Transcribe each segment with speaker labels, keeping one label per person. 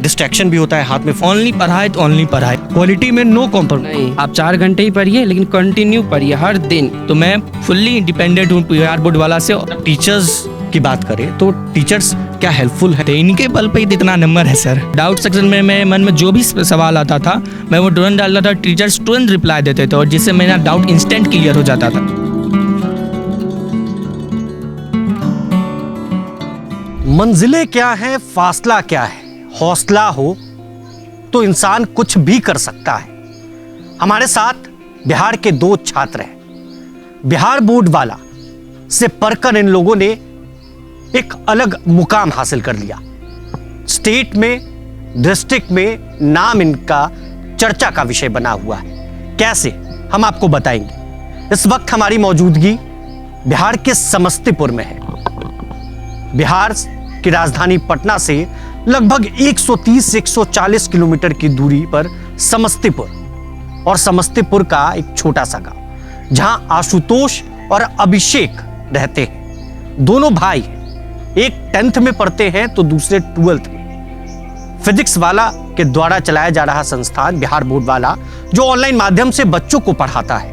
Speaker 1: Distraction भी होता है, हाथ में
Speaker 2: ओनली पढ़ाई तो ओनली पढ़ाई,
Speaker 1: क्वालिटी में नो कॉम्प्रोमाइज।
Speaker 2: नहीं आप 4 घंटे ही पढ़िए लेकिन कंटिन्यू पढ़िए हर दिन। तो मैं फुल्ली इंडिपेंडेंट हूँ बिहार बोर्ड वाला से।
Speaker 1: टीचर्स की बात करें तो टीचर्स क्या हेल्पफुल है?
Speaker 2: तो इनके बल पे ही इतना नंबर है सर। डाउट सेक्शन में मेरे मन में जो भी सवाल आता था मैं वो तुरंत डालता था, टीचर्स तुरंत रिप्लाई देते थे और जिससे मेरा डाउट इंस्टेंट क्लियर हो जाता था।
Speaker 1: मंजिलें क्या है, फासला क्या है, हौसला हो तो इंसान कुछ भी कर सकता है। हमारे साथ बिहार के 2 छात्र हैं। बिहार बोर्ड वाला से पढ़कर इन लोगों ने एक अलग मुकाम हासिल कर लिया। स्टेट में, डिस्ट्रिक्ट में नाम इनका चर्चा का विषय बना हुआ है। कैसे, हम आपको बताएंगे। इस वक्त हमारी मौजूदगी बिहार के समस्तीपुर में है। बिहार की राजधानी पटना से लगभग 130 से 140 किलोमीटर की दूरी पर समस्तीपुर, और समस्तीपुर का एक छोटा सा गांव जहां आशुतोष और अभिषेक रहते हैं। दोनों भाई हैं, एक 10th में पढ़ते हैं तो दूसरे 12th में। फिजिक्स वाला के द्वारा चलाया जा रहा संस्थान बिहार बोर्ड वाला, जो ऑनलाइन माध्यम से बच्चों को पढ़ाता है,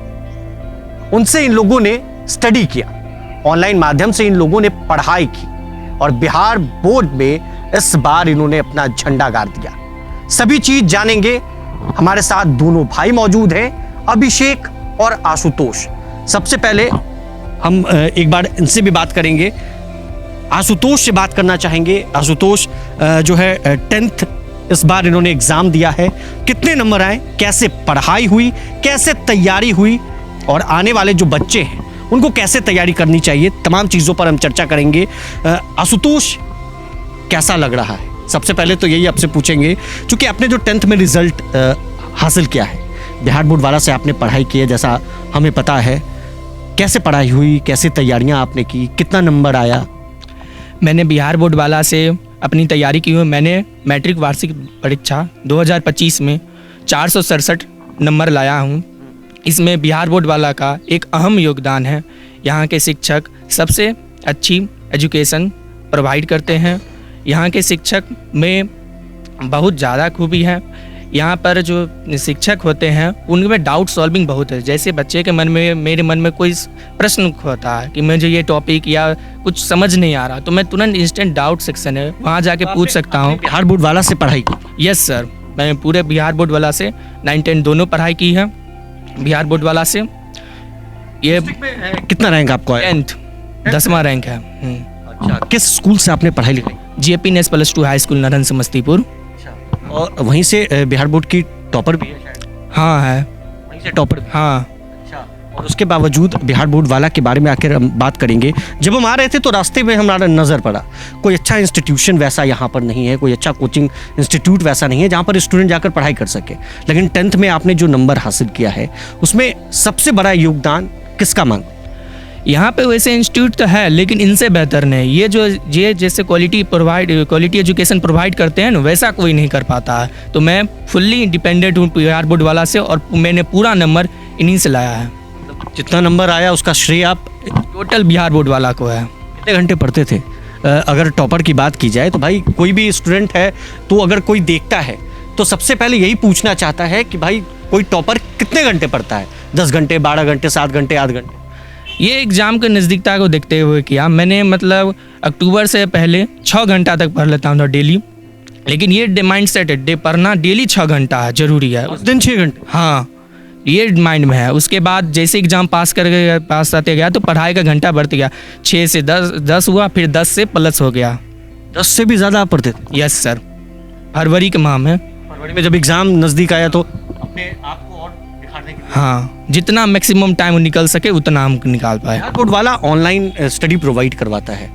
Speaker 1: उनसे इन लोगों ने स्टडी किया, ऑनलाइन माध्यम से इन लोगों ने पढ़ाई की और बिहार बोर्ड में इस बार इन्होंने अपना झंडा गाड़ दिया। सभी चीज जानेंगे। हमारे साथ दोनों भाई मौजूद हैं, अभिषेक और आशुतोष। सबसे पहले हम एक बार इनसे भी बात करेंगे। आशुतोष से बात करना चाहेंगे। आशुतोष जो है 10th इस बार इन्होंने एग्जाम दिया है, कितने नंबर आए, कैसे पढ़ाई हुई, कैसे तैयारी हुई और आने वाले जो बच्चे हैं उनको कैसे तैयारी करनी चाहिए, तमाम चीज़ों पर हम चर्चा करेंगे। आशुतोष, कैसा लग रहा है? सबसे पहले तो यही आपसे पूछेंगे, क्योंकि आपने जो 10th में रिजल्ट हासिल किया है, बिहार बोर्ड वाला से आपने पढ़ाई की है जैसा हमें पता है, कैसे पढ़ाई हुई, कैसे तैयारियां आपने की, कितना नंबर आया?
Speaker 2: मैंने बिहार बोर्ड वाला से अपनी तैयारी की हुई। मैंने मैट्रिक वार्षिक परीक्षा 2025 में 467 नंबर लाया हूँ। इसमें बिहार बोर्ड वाला का एक अहम योगदान है। यहाँ के शिक्षक सबसे अच्छी एजुकेशन प्रोवाइड करते हैं। यहाँ के शिक्षक में बहुत ज़्यादा खूबी है। यहाँ पर जो शिक्षक होते हैं उनमें डाउट सॉल्विंग बहुत है। जैसे बच्चे के मन में, मेरे मन में कोई प्रश्न होता है कि मुझे ये टॉपिक या कुछ समझ नहीं आ रहा, तो मैं तुरंत इंस्टेंट डाउट सेक्शन है वहाँ जाके पूछ सकता हूँ।
Speaker 1: बिहार बोर्ड वाला से पढ़ाई की?
Speaker 2: यस सर, मैंने पूरे बिहार बोर्ड वाला से 9-10 दोनों पढ़ाई की है। बिहार बोर्ड वाला से ये
Speaker 1: कितना रैंक आपको आया?
Speaker 2: 10th 10वां रैंक है।
Speaker 1: अच्छा, किस स्कूल से आपने पढ़ाई लिखाई?
Speaker 2: GAP नेस +2 हाई स्कूल नरहन समस्तीपुर।
Speaker 1: और वहीं से बिहार बोर्ड की टॉपर भी है?
Speaker 2: हाँ है,
Speaker 1: वहीं से टॉपर?
Speaker 2: हाँ।
Speaker 1: अच्छा, और उसके बावजूद बिहार बोर्ड वाला के बारे में आखिर हम बात करेंगे। जब हम आ रहे थे तो रास्ते में हमारा नज़र पड़ा, कोई अच्छा इंस्टीट्यूशन वैसा यहाँ पर नहीं है, कोई अच्छा कोचिंग इंस्टीट्यूट वैसा नहीं है जहाँ पर स्टूडेंट जाकर पढ़ाई कर सके। लेकिन 10th में आपने जो नंबर हासिल किया है उसमें सबसे बड़ा योगदान किसका मांग?
Speaker 2: यहाँ पे वैसे इंस्टीट्यूट तो है लेकिन इनसे बेहतर नहीं। ये जैसे क्वालिटी एजुकेशन प्रोवाइड करते हैं ना, वैसा कोई नहीं कर पाता है। तो मैं फुल्ली इंडिपेंडेंट हूँ बिहार बोर्ड वाला से और मैंने पूरा नंबर इन्हीं से लाया है।
Speaker 1: जितना नंबर आया उसका श्रेय आप
Speaker 2: टोटल बिहार बोर्ड वाला को है।
Speaker 1: कितने घंटे पढ़ते थे? अगर टॉपर की बात की जाए तो भाई कोई भी स्टूडेंट है तो अगर कोई देखता है तो सबसे पहले यही पूछना चाहता है कि भाई कोई टॉपर कितने घंटे पढ़ता है? 10 घंटे, 12 घंटे, 7 घंटे, 8 घंटे?
Speaker 2: ये एग्ज़ाम की नज़दीकता को देखते हुए किया मैंने। मतलब अक्टूबर से पहले 6 घंटा तक पढ़ लेता था डेली, लेकिन ये माइंड सेट है पढ़ना डेली 6 घंटा है, ज़रूरी है।
Speaker 1: उस दिन 6 घंटे?
Speaker 2: हाँ, ये माइंड में है। उसके बाद जैसे एग्ज़ाम पास आते गया तो पढ़ाई का घंटा बढ़ते गया। 6 से 10 हुआ, फिर 10 से प्लस हो गया।
Speaker 1: 10 से भी ज़्यादा आप पढ़ते थे?
Speaker 2: यस सर, फरवरी के माह में।
Speaker 1: फरवरी में जब एग्ज़ाम नज़दीक आया तो अपने आप को और दिखाने के लिए?
Speaker 2: हाँ, जितना मैक्सिमम टाइम निकल सके उतना हम निकाल पाए।
Speaker 1: बिहार बोर्ड वाला ऑनलाइन स्टडी प्रोवाइड करवाता है।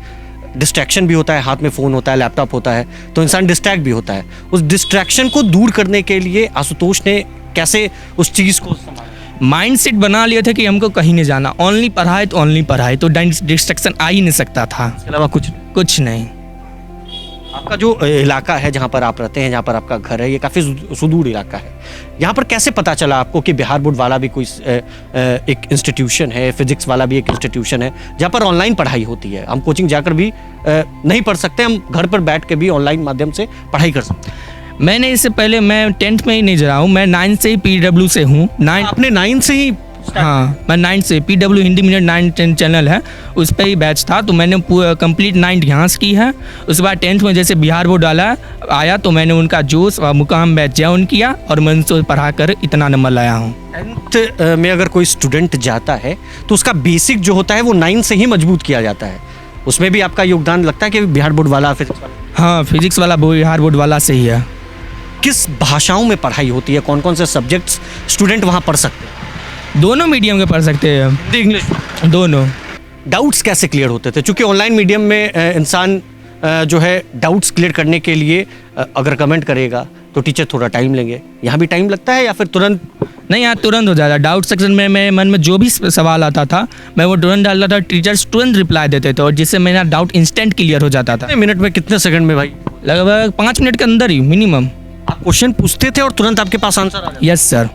Speaker 1: डिस्ट्रैक्शन भी होता है, हाथ में फ़ोन होता है, लैपटॉप होता है, तो इंसान डिस्ट्रैक्ट भी होता है। उस डिस्ट्रैक्शन को दूर करने के लिए आशुतोष ने कैसे उस चीज़ को संभाला?
Speaker 2: माइंड सेट बना लिए थे कि हमको कहीं नहीं जाना, ओनली पढ़ाई तो ओनली पढ़ाई, तो डिस्ट्रैक्शन आ ही नहीं सकता था।
Speaker 1: इसके अलावा कुछ
Speaker 2: नहीं।
Speaker 1: आपका जो इलाका है जहाँ पर आप रहते हैं, जहाँ पर आपका घर है, ये काफ़ी सुदूर इलाका है। यहाँ पर कैसे पता चला आपको कि बिहार बोर्ड वाला भी कोई एक इंस्टीट्यूशन है, फिजिक्स वाला भी एक इंस्टीट्यूशन है जहाँ पर ऑनलाइन पढ़ाई होती है? हम कोचिंग जाकर भी नहीं पढ़ सकते, हम घर पर बैठ के भी ऑनलाइन माध्यम से पढ़ाई कर सकते हैं।
Speaker 2: मैंने इससे पहले मैं 10th में ही नहीं रहा हूँ, मैं 9 से ही PW से हूँ। 9
Speaker 1: आपने 9 से ही
Speaker 2: हाँ, मैं 9 से PW हिंदी मीडियम 9-10 चैनल है, उस पर ही बैच था, तो मैंने कंप्लीट 9 यहाँ से की है। उसके बाद 10th में जैसे बिहार बोर्ड वाला आया तो मैंने उनका जोश और मुकाम बैच ज्वाइन किया और मैं उनसे पढ़ा कर इतना नंबर लाया हूँ।
Speaker 1: 10th में अगर कोई स्टूडेंट जाता है तो उसका बेसिक जो होता है वो 9 से ही मजबूत किया जाता है। उसमें भी आपका योगदान लगता है कि बिहार बोर्ड वाला फिजिक्स वाला?
Speaker 2: हाँ, फिजिक्स वाला बिहार बोर्ड वाला से ही है।
Speaker 1: किस भाषाओं में पढ़ाई होती है, कौन कौन से सब्जेक्ट्स स्टूडेंट वहाँ पढ़ सकते हैं?
Speaker 2: दोनों मीडियम के पढ़ सकते हैं,
Speaker 1: हिंदी इंग्लिश
Speaker 2: दोनों।
Speaker 1: डाउट्स कैसे क्लियर होते थे? क्योंकि ऑनलाइन मीडियम में इंसान जो है डाउट्स क्लियर करने के लिए अगर कमेंट करेगा तो टीचर थोड़ा टाइम लेंगे, यहाँ भी टाइम लगता है या फिर तुरंत?
Speaker 2: नहीं, यहाँ तुरंत हो जाता। डाउट सेक्शन में मेरे मन में जो भी सवाल आता था मैं वो तुरंत डालता था, टीचर्स तुरंत रिप्लाई देते थे और जिससे मेरा डाउट इंस्टेंट क्लियर हो जाता था।
Speaker 1: कितने मिनट में, कितने सेकंड में भाई?
Speaker 2: लगभग 5 मिनट के अंदर ही मिनिमम।
Speaker 1: आप क्वेश्चन पूछते थे और तुरंत आपके पास आंसर आ जाता?
Speaker 2: Yes sir.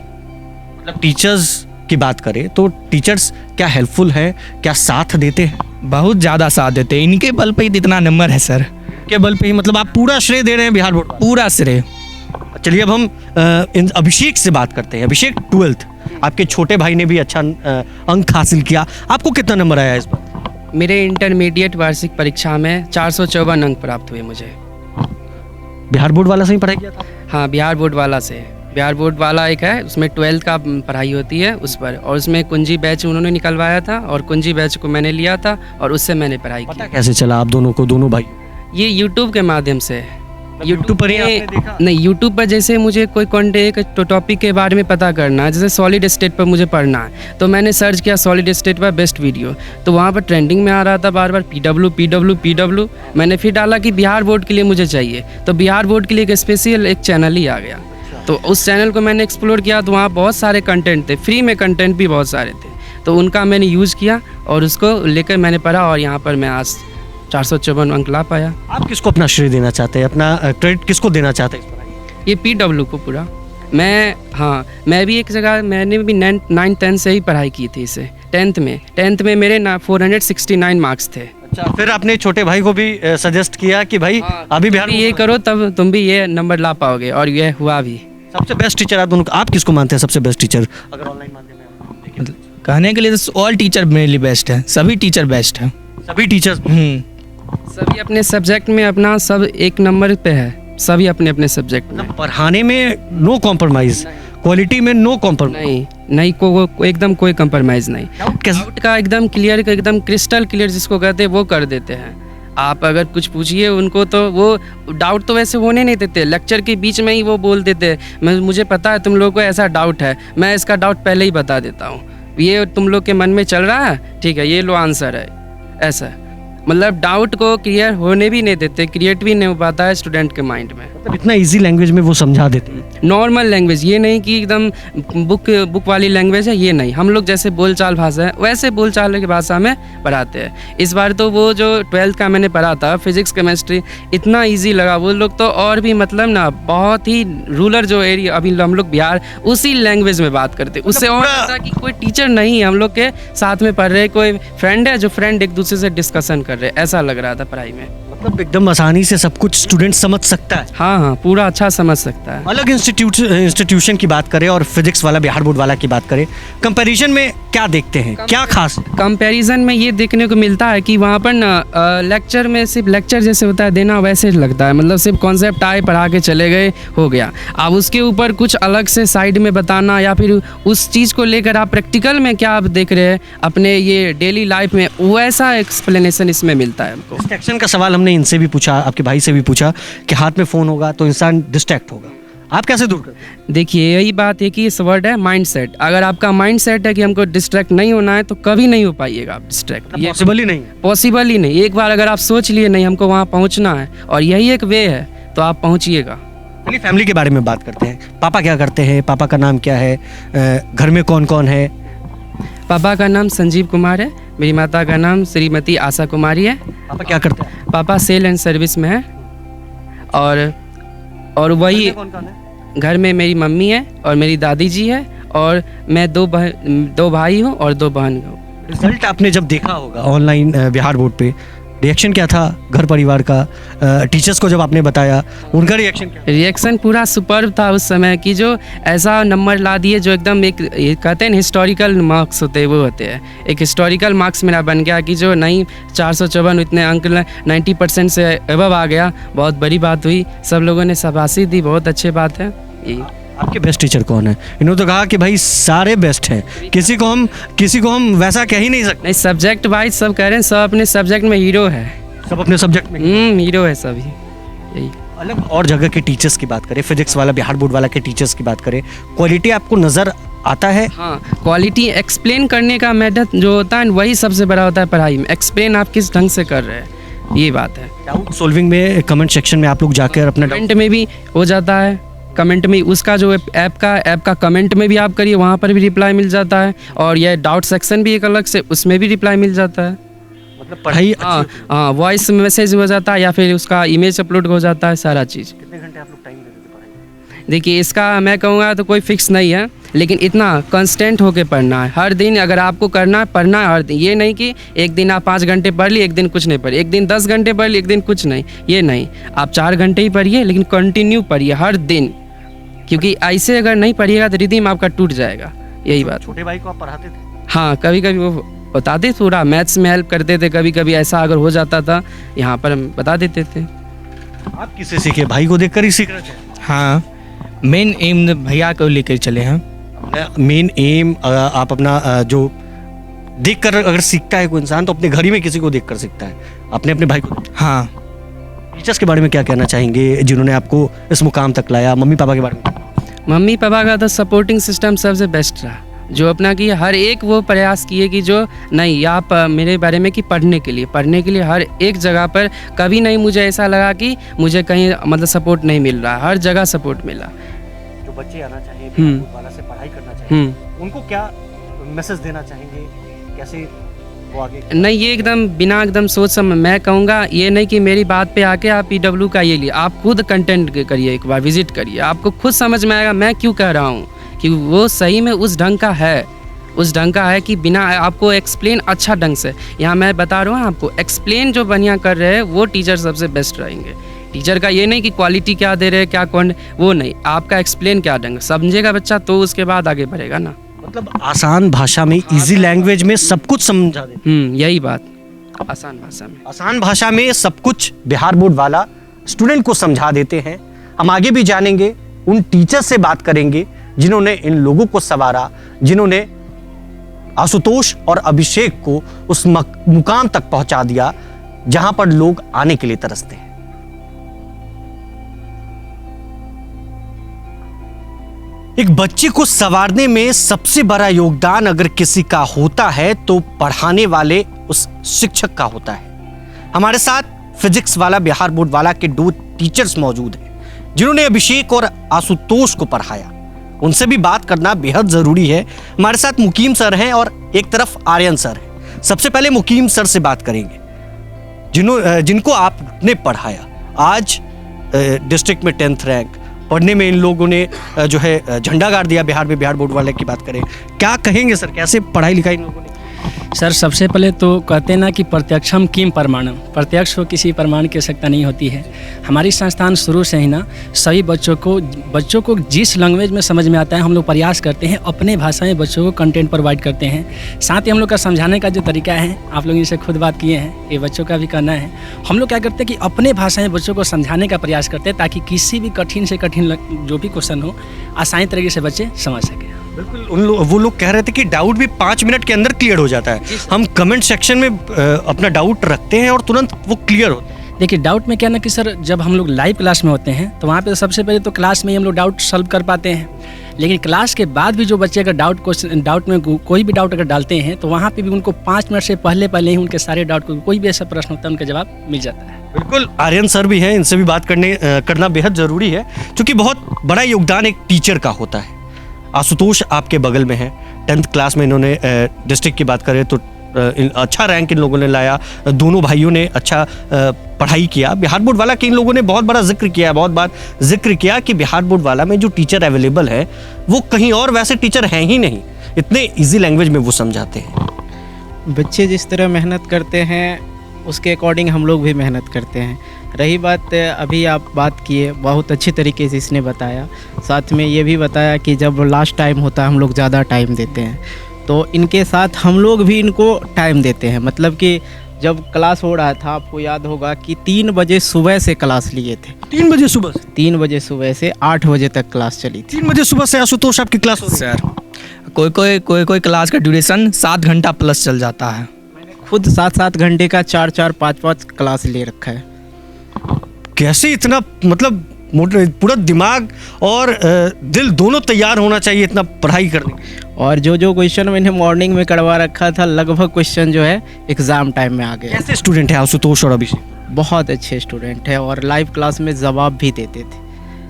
Speaker 1: मतलब टीचर्स की बात करें तो टीचर्स क्या हेल्पफुल है, क्या साथ देते हैं?
Speaker 2: बहुत ज़्यादा साथ देते हैं, इनके बल पे ही इतना नंबर है सर।
Speaker 1: के बल पे ही, मतलब आप पूरा श्रेय दे रहे हैं बिहार बोर्ड?
Speaker 2: पूरा श्रेय।
Speaker 1: चलिए अब हम अभिषेक से बात करते हैं। अभिषेक, 12th आपके छोटे भाई ने भी अच्छा अंक हासिल किया, आपको कितना नंबर आया इस बार?
Speaker 3: मेरे इंटरमीडिएट वार्षिक परीक्षा में 454 अंक प्राप्त हुए मुझे।
Speaker 1: बिहार बोर्ड वाला से ही पढ़ाई किया था?
Speaker 3: हाँ, बिहार बोर्ड वाला से। बिहार बोर्ड वाला एक है, उसमें 12th का पढ़ाई होती है उस पर, और उसमें कुंजी बैच उन्होंने निकलवाया था और कुंजी बैच को मैंने लिया था और उससे मैंने पढ़ाई
Speaker 1: पता
Speaker 3: की।
Speaker 1: कैसे चला आप दोनों को, दोनों भाई?
Speaker 3: ये यूट्यूब के माध्यम से।
Speaker 1: YouTube पर ही आपने देखा?
Speaker 3: नहीं, यूट्यूब पर जैसे मुझे कोई एक टॉपिक के बारे में पता करना है, जैसे सॉलिड स्टेट पर मुझे पढ़ना है तो मैंने सर्च किया सॉलिड स्टेट पर बेस्ट वीडियो, तो वहाँ पर ट्रेंडिंग में आ रहा था बार बार PW। मैंने फिर डाला कि बिहार बोर्ड के लिए मुझे चाहिए, तो बिहार बोर्ड के लिए एक स्पेशल एक चैनल ही आ गया। तो उस चैनल को मैंने एक्सप्लोर किया तो वहाँ बहुत सारे कंटेंट थे, फ्री में कंटेंट भी बहुत सारे थे, तो उनका मैंने यूज़ किया और उसको लेकर मैंने पढ़ा और यहाँ पर मैं आज 454 अंक ला पाया।
Speaker 1: आप किसको अपना श्रेय देना चाहते हैं, अपना क्रेडिट किसको देना चाहते हैं इस पढ़ाई?
Speaker 3: ये PW को पूरा। मैं भी एक जगह, मैंने भी 9-10 से ही पढ़ाई की थी इसे। 10th में मेरे 469 मार्क्स थे।
Speaker 1: अच्छा, फिर आपने छोटे भाई को भी सजेस्ट किया कि भाई अभी बिहार
Speaker 3: ये करो तब तुम भी ये नंबर ला पाओगे, और ये हुआ भी।
Speaker 1: सबसे बेस्ट टीचर आप दोनों, आप किसको मानते हैं सबसे बेस्ट टीचर अगर ऑनलाइन माध्यम में आप देखें?
Speaker 2: कहने के लिए तो ऑल टीचर मेरे लिए बेस्ट है, सभी टीचर बेस्ट है।
Speaker 1: सभी टीचर्स?
Speaker 3: सभी अपने सब्जेक्ट में अपना सब एक नंबर पे है, सभी अपने अपने सब्जेक्ट में।
Speaker 1: पढ़ाने में नो कॉम्प्रोमाइज, क्वालिटी में नो कॉम्प्रोमाइज?
Speaker 3: नहीं, एकदम कोई कंप्रोमाइज़ नहीं। डाउट का एकदम क्लियर, एकदम क्रिस्टल क्लियर जिसको कहते हैं वो कर देते हैं। आप अगर कुछ पूछिए उनको तो वो डाउट तो वैसे होने नहीं देते, लेक्चर के बीच में ही वो बोल देते हैं मुझे पता है तुम लोगों को ऐसा डाउट है, मैं इसका डाउट पहले ही बता देता हूँ, ये तुम लोग के मन में चल रहा है, ठीक है, ये लो आंसर है। ऐसा मतलब डाउट को क्लियर होने भी नहीं देते, क्रिएट भी नहीं हो पाता है स्टूडेंट के माइंड में।
Speaker 1: मतलब इतना इजी लैंग्वेज में वो समझा देते हैं,
Speaker 3: नॉर्मल लैंग्वेज, ये नहीं कि एकदम बुक वाली लैंग्वेज है, ये नहीं। हम लोग जैसे बोलचाल भाषा है वैसे बोलचाल की भाषा में पढ़ाते हैं। इस बार तो वो जो 12th का मैंने पढ़ा था फिजिक्स केमिस्ट्री, इतना इजी लगा। वो लोग तो और भी मतलब ना बहुत ही रूरल जो एरिया, अभी हम लोग बिहार उसी लैंग्वेज में बात करते, उससे और ऐसा कि कोई टीचर नहीं है, हम लोग के साथ में पढ़ रहे, कोई फ्रेंड है जो फ्रेंड एक दूसरे से डिस्कशन कर रहे, ऐसा लग रहा था पढ़ाई में।
Speaker 1: मतलब एकदम आसानी से सब कुछ स्टूडेंट समझ सकता है।
Speaker 3: हाँ, पूरा अच्छा समझ सकता है।
Speaker 1: अलग इंस्टीट्यूशन की बात करें और फिजिक्स वाला बिहार बोर्ड वाला की बात करें, कंपैरिजन में क्या देखते हैं, क्या खास?
Speaker 3: कंपैरिजन में ये देखने को मिलता है कि वहाँ पर ना लेक्चर में सिर्फ लेक्चर जैसे होता है देना वैसे लगता है, मतलब सिर्फ कॉन्सेप्ट आए पढ़ा के चले गए हो गया। अब उसके ऊपर कुछ अलग से साइड में बताना या फिर उस चीज़ को लेकर आप प्रैक्टिकल में क्या आप देख रहे हैं अपने ये डेली लाइफ में, वैसा एक्सप्लेनेशन इसमें मिलता है हमको।
Speaker 1: डिस्ट्रैक्शन का सवाल हमने इनसे भी पूछा, आपके भाई से भी पूछा कि हाथ में फ़ोन होगा तो इंसान डिस्ट्रैक्ट होगा, आप कैसे दूर करते हैं?
Speaker 3: देखिए, यही बात है कि इस वर्ड है माइंड सेट। अगर आपका माइंड सेट है कि हमको डिस्ट्रैक्ट नहीं होना है तो कभी नहीं हो पाइएगा आप डिस्ट्रैक्ट। ये
Speaker 1: पॉसिबल ही नहीं।
Speaker 3: पॉसिबल ही नहीं। एक बार अगर आप सोच लिए नहीं हमको वहाँ पहुँचना है और यही एक वे है तो आप पहुँचिएगा।
Speaker 1: चलिए फैमिली के बारे में बात करते हैं। पापा क्या करते हैं, पापा का नाम क्या है, घर में कौन कौन है?
Speaker 3: पापा का नाम संजीव कुमार है, मेरी माता का नाम श्रीमती आशा कुमारी है।
Speaker 1: पापा क्या करते हैं?
Speaker 3: पापा सेल एंड सर्विस में है। और वही
Speaker 1: कौन कौन है?
Speaker 3: घर में मेरी मम्मी है और मेरी दादी जी है और मैं दो भाई हूँ और 2 बहन हूँ।
Speaker 1: रिजल्ट आपने जब देखा होगा ऑनलाइन बिहार बोर्ड पे रिएक्शन क्या था घर परिवार का, टीचर्स को जब आपने बताया उनका रिएक्शन क्या?
Speaker 3: रिएक्शन पूरा सुपर्ब था उस समय कि जो ऐसा नंबर ला दिए जो एकदम एक ये कहते हैं हिस्टोरिकल मार्क्स होते हैं, वो होते हैं। एक हिस्टोरिकल मार्क्स मेरा बन गया कि जो नहीं 454 इतने अंक 90% से एबव आ गया, बहुत बड़ी बात हुई। सब लोगों ने शाबाशी दी, बहुत अच्छी बात है। यही
Speaker 1: आपके बेस्ट टीचर कौन है? इन्होंने तो कहा कि भाई सारे बेस्ट हैं, किसी को हम वैसा कह ही नहीं सकते।
Speaker 3: नहीं, सब्जेक्ट वाइज सब कह रहे हैं, सब अपने सब्जेक्ट में हीरो है,
Speaker 1: सब अपने सब्जेक्ट में
Speaker 3: हीरो है सभी। यही
Speaker 1: अलग और जगह के टीचर्स की बात करें, फिजिक्स वाला बिहार बोर्ड वाला के टीचर्स की बात करें, क्वालिटी आपको नज़र आता है?
Speaker 3: हाँ, क्वालिटी एक्सप्लेन करने का मेथड जो होता है वही सबसे बड़ा होता है पढ़ाई में। एक्सप्लेन आप किस ढंग से कर रहे हैं, ये बात है।
Speaker 1: डाउट सॉल्विंग में कमेंट सेक्शन में आप लोग जाकर अपना
Speaker 3: कमेंट में भी हो जाता है, कमेंट में उसका जो ऐप का कमेंट में भी आप करिए, वहाँ पर भी रिप्लाई मिल जाता है। और ये डाउट सेक्शन भी एक अलग से, उसमें भी रिप्लाई मिल जाता है।
Speaker 1: मतलब पढ़ाई
Speaker 3: हाँ, वॉइस मैसेज हो जाता है या फिर उसका इमेज अपलोड हो जाता है, सारा चीज़।
Speaker 1: कितने घंटे आप लोग टाइम देते थे पढ़ाई?
Speaker 3: देखिए, इसका मैं कहूँगा तो कोई फिक्स नहीं है, लेकिन इतना कंस्टेंट होके पढ़ना है हर दिन। अगर आपको करना है, पढ़ना है हर दिन। ये नहीं कि एक दिन आप 5 घंटे पढ़ लिए, एक दिन कुछ नहीं पढ़िए, एक दिन 10 घंटे पढ़ लिए, एक दिन कुछ नहीं, ये नहीं। आप 4 घंटे ही पढ़िए, लेकिन कंटिन्यू पढ़िए हर दिन, क्योंकि ऐसे अगर नहीं पढ़िएगा तो रिदम आपका टूट जाएगा। यही बात।
Speaker 1: छोटे भाई को आप पढ़ाते थे?
Speaker 3: हाँ, कभी कभी वो बताते, थोड़ा मैथ्स में हेल्प करते थे, कभी कभी ऐसा अगर हो जाता था यहाँ पर हम बता देते थे।
Speaker 1: आप किससे सीखे? भाई को देखकर ही सीख रहे थे?
Speaker 2: हाँ, मेन एम भैया को लेकर चले हैं।
Speaker 1: मेन एम आप अपना जो देख कर अगर सीखता है कोई इंसान तो अपने घर ही में किसी को देख कर सीखता है, अपने भाई को।
Speaker 2: हाँ,
Speaker 1: टीचर्स के बारे में क्या कहना चाहेंगे जिन्होंने आपको इस मुकाम तक लाया? मम्मी पापा के बारे में?
Speaker 3: मम्मी पापा का तो सपोर्टिंग सिस्टम सबसे बेस्ट रहा, जो अपना कि हर एक वो प्रयास किए कि जो नहीं आप मेरे बारे में कि पढ़ने के लिए हर एक जगह पर कभी नहीं मुझे ऐसा लगा कि मुझे कहीं मतलब सपोर्ट नहीं मिल रहा, हर जगह सपोर्ट मिला।
Speaker 1: जो बच्चे आना चाहिए वाला से पढ़ाई करना चाहिए, उनको क्या मैसेज देना चाहेंगे, कैसे वो आगे?
Speaker 3: नहीं, ये एकदम बिना एकदम सोच समझ, मैं कहूँगा ये नहीं कि मेरी बात पे आके आप PW का ये लिए, आप खुद कंटेंट करिए, एक बार विजिट करिए, आपको खुद समझ में आएगा मैं क्यों कह रहा हूँ कि वो सही में उस ढंग का है कि बिना आपको एक्सप्लेन अच्छा ढंग से। यहाँ मैं बता रहा हूँ आपको, एक्सप्लेन जो बढ़िया कर रहे हैं वो टीचर सबसे बेस्ट रहेंगे। टीचर का ये नहीं कि क्वालिटी क्या दे रहे हैं, क्या कौन, वो नहीं, आपका एक्सप्लेन क्या ढंग समझेगा बच्चा तो उसके बाद आगे बढ़ेगा ना।
Speaker 1: मतलब आसान भाषा में, इजी लैंग्वेज में सब कुछ समझा देते।
Speaker 3: यही बात, आसान भाषा में सब कुछ बिहार बोर्ड वाला स्टूडेंट को समझा देते हैं। हम आगे भी जानेंगे, उन टीचर से बात करेंगे जिन्होंने इन लोगों को संवारा, जिन्होंने आशुतोष और अभिषेक को उस मुकाम तक पहुंचा दिया जहां पर लोग आने के लिए तरसते हैं। एक बच्चे को संवारने में सबसे बड़ा योगदान अगर किसी का होता है तो पढ़ाने वाले उस शिक्षक का होता है। हमारे साथ फिजिक्स वाला बिहार बोर्ड वाला के 2 टीचर्स मौजूद हैं जिन्होंने अभिषेक और आशुतोष को पढ़ाया। उनसे भी बात करना बेहद जरूरी है। हमारे साथ मुकीम सर हैं और एक तरफ आर्यन सर हैं। सबसे पहले मुकीम सर से बात करेंगे जिनको आपने पढ़ाया। आज डिस्ट्रिक्ट में 10th रैंक पढ़ने में इन लोगों ने जो है झंडा गाड़ दिया बिहार में। बिहार बोर्ड वाले की बात करें, क्या कहेंगे सर, कैसे पढ़ाई लिखाई इन लोगों ने?
Speaker 4: सर, सबसे पहले तो कहते हैं ना कि प्रत्यक्षम किम प्रमाणम, प्रत्यक्ष को किसी प्रमाण की आवश्यकता नहीं होती है। हमारी संस्थान शुरू से ही ना सभी बच्चों को जिस लैंग्वेज में समझ में आता है हम लोग प्रयास करते हैं, अपने भाषा में बच्चों को कंटेंट प्रोवाइड करते हैं। साथ ही हम लोग का समझाने का जो तरीका है, आप लोग इनसे खुद बात किए हैं, ये बच्चों का भी करना है। हम लोग क्या करते हैं कि अपने भाषा में बच्चों को समझाने का प्रयास करते हैं ताकि किसी भी कठिन से कठिन जो भी क्वेश्चन हो आसानी तरीके से बच्चे समझ सकें।
Speaker 1: बिल्कुल, वो लोग कह रहे थे कि डाउट भी 5 मिनट के अंदर क्लियर हो जाता है। हम कमेंट सेक्शन में अपना डाउट रखते हैं और तुरंत वो क्लियर होता है।
Speaker 4: देखिए, डाउट में क्या ना कि सर, जब हम लोग लाइव क्लास में होते हैं तो वहाँ पे सबसे पहले तो क्लास में ही हम लोग डाउट सॉल्व कर पाते हैं, लेकिन क्लास के बाद भी जो बच्चे अगर डाउट में कोई भी डाउट अगर डालते हैं तो वहाँ पे भी उनको 5 मिनट से पहले ही उनके सारे डाउट को, कोई भी ऐसा प्रश्न होता है उनका जवाब मिल जाता है।
Speaker 1: बिल्कुल, आर्यन सर भी हैं, इनसे भी बात करना बेहद ज़रूरी है क्योंकि बहुत बड़ा योगदान एक टीचर का होता है। आशुतोष आपके बगल में है, 10th क्लास में इन्होंने डिस्ट्रिक्ट की बात करें तो अच्छा रैंक इन लोगों ने लाया। दोनों भाइयों ने अच्छा पढ़ाई किया। बिहार बोर्ड वाला के इन लोगों ने बहुत बड़ा जिक्र किया, बहुत बार जिक्र किया कि बिहार बोर्ड वाला में जो टीचर अवेलेबल है वो कहीं और वैसे टीचर हैं ही नहीं, इतने ईजी लैंग्वेज में वो समझाते हैं।
Speaker 5: बच्चे जिस तरह मेहनत करते हैं उसके अकॉर्डिंग हम लोग भी मेहनत करते हैं। रही बात अभी आप बात किए, बहुत अच्छी तरीके से इसने बताया, साथ में ये भी बताया कि जब लास्ट टाइम होता है हम लोग ज़्यादा टाइम देते हैं, तो इनके साथ हम लोग भी इनको टाइम देते हैं। मतलब कि जब क्लास हो रहा था, आपको याद होगा कि 3 बजे सुबह से क्लास लिए थे।
Speaker 1: 3 बजे सुबह से?
Speaker 5: 3 बजे सुबह से 8 बजे तक क्लास चली थी।
Speaker 1: 3 बजे सुबह से आशुतोष आपकी क्लास हो रही है?
Speaker 2: सर कोई क्लास का ड्यूरेशन 7 घंटा प्लस चल जाता है।
Speaker 5: खुद 7-7 घंटे का 4-4 5-5 क्लास ले रखा है।
Speaker 1: कैसे इतना, मतलब पूरा दिमाग और दिल दोनों तैयार होना चाहिए इतना पढ़ाई करने के?
Speaker 5: और जो क्वेश्चन मैंने मॉर्निंग में करवा रखा था, लगभग क्वेश्चन जो है एग्ज़ाम टाइम में आ गए।
Speaker 1: कैसे स्टूडेंट है आशुतोष और अभिषेक?
Speaker 5: बहुत अच्छे स्टूडेंट है और लाइव क्लास में जवाब भी देते थे।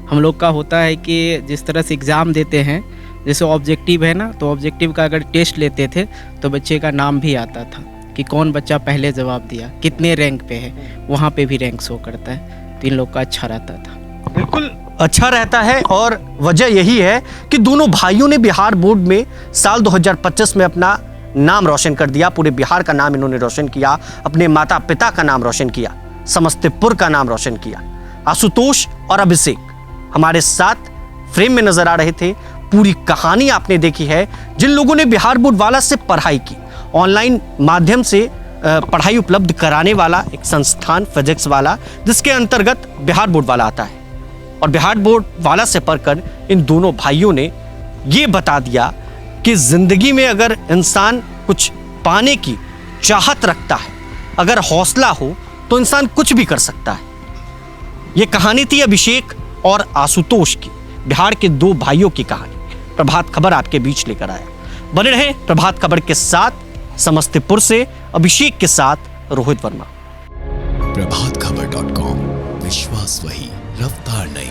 Speaker 5: हम लोग का होता है कि जिस तरह से एग्ज़ाम देते हैं, जैसे ऑब्जेक्टिव है ना, तो ऑब्जेक्टिव का अगर टेस्ट लेते थे तो बच्चे का नाम भी आता था कि कौन बच्चा पहले जवाब दिया, कितने रैंक पे है, वहाँ पे भी रैंक शो करता है। तो इन लोग का अच्छा रहता था।
Speaker 1: बिल्कुल अच्छा रहता है, और वजह यही है कि दोनों भाइयों ने बिहार बोर्ड में साल 2025 में अपना नाम रोशन कर दिया। पूरे बिहार का नाम इन्होंने रोशन किया, अपने माता पिता का नाम रोशन किया, समस्तीपुर का नाम रोशन किया। आशुतोष और अभिषेक हमारे साथ फ्रेम में नजर आ रहे थे। पूरी कहानी आपने देखी है। जिन लोगों ने बिहार बोर्ड वाला से पढ़ाई की, ऑनलाइन माध्यम से पढ़ाई उपलब्ध कराने वाला एक संस्थान फिजिक्स वाला, जिसके अंतर्गत बिहार बोर्ड वाला आता है, और बिहार बोर्ड वाला से पढ़कर इन दोनों भाइयों ने ये बता दिया कि जिंदगी में अगर इंसान कुछ पाने की चाहत रखता है, अगर हौसला हो, तो इंसान कुछ भी कर सकता है। ये कहानी थी अभिषेक और आशुतोष की, बिहार के 2 भाइयों की कहानी। प्रभात खबर आपके बीच लेकर आया। बने रहें प्रभात खबर के साथ। समस्तीपुर से अभिषेक के साथ रोहित वर्मा।
Speaker 6: प्रभातखबर.com, विश्वास वही, रफ्तार नहीं।